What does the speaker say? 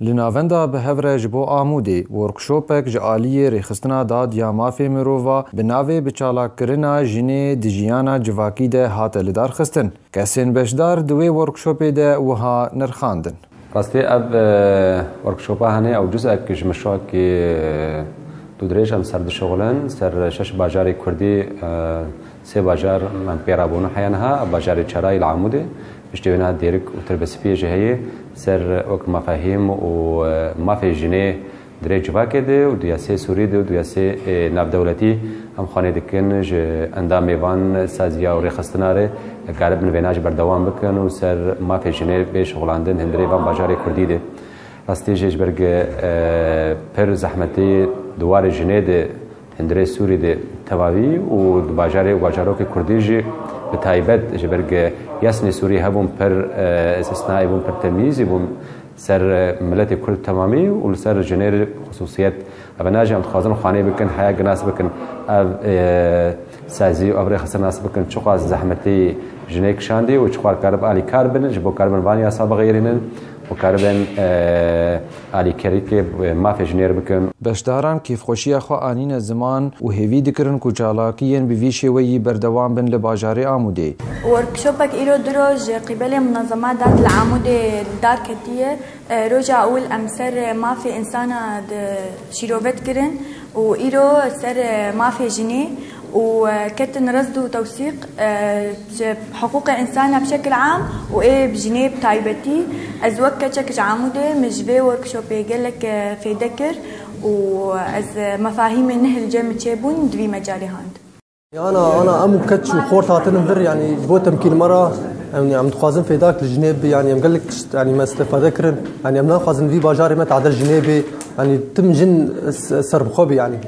لناوندا به هفره جبو آموده ورکشوپک جعالی ریخستنا داد یا مافی مروفا بناوی بچالاک کرنا جنه دیجیانا جواکی ده هات لدار خستن کسین بشدار دوی ورکشوپی ده وها نرخاندن راستی اب ورکشوپا هنه او جزء کش مشروع که دو دريج ام سرد شغلن سر شش باجار كردي سي باجار من بيرابون حيانها باجار چراي العمودي بشتوينها ديرك وتربسفيه جهيه سر وك مفاهيم ومافي جنيه دريج باكده ودياسي سوري دو ودياسي ناف دولتي ام خانه دكن ج اندام ايوان سازيا و رخصتناره غالب نويناج بردوام بكن وسر مافي جنيه به شغلاندن هندري وان باجار كردي ده راستي جيج برگ پر زحمتي دوار جنيد هندري سوري ده تواوي و باجارو که كردي جي بتايبت جبرگ ياسني سوري هبون پر استثناء بون پر تمييز بون سر ملت كرد تمامي و سر جنير خصوصيات ابناجي ام تخازن خانه بكن حياه جناس بكن سازي و ابري خسر ناس بكن چقاز زحمتي جنيك شاندي و چقار كارب علي كاربن جبو كاربن واني اصاب غيرين وكاربن علي كريكي ما في جنير بكن بشداران كيف خوشيا خو آنين زمان و هيوي دكرن كو جالاكيين بفيشي وي بردوام بن لباجاري آمودي وركشوبك إيرو دروج قبل منظمات دات العمودي دار كتية رجع أول أمسر ما في إنسانة شيروبت كرن وإيرو سر ما في جنيه وكتن رصد وتوثيق حقوق الإنسان بشكل عام وإيه بجنيب تايبتي أزوك كتشك عمودي مجبي وركشوبي قالك في ذكر وأز مفاهيم النهل جم تشيبون دوي مجالي هاند أنا أمو كتش وخورت هاتن بر يعني جبوت تمكين مرة يعني عم تخازن في ذاك الجنيب يعني عم قالك يعني ما استفاد كرن يعني عم ناخذ في باجاري ما تعدل جنيبي يعني تم جن سرب خوبي يعني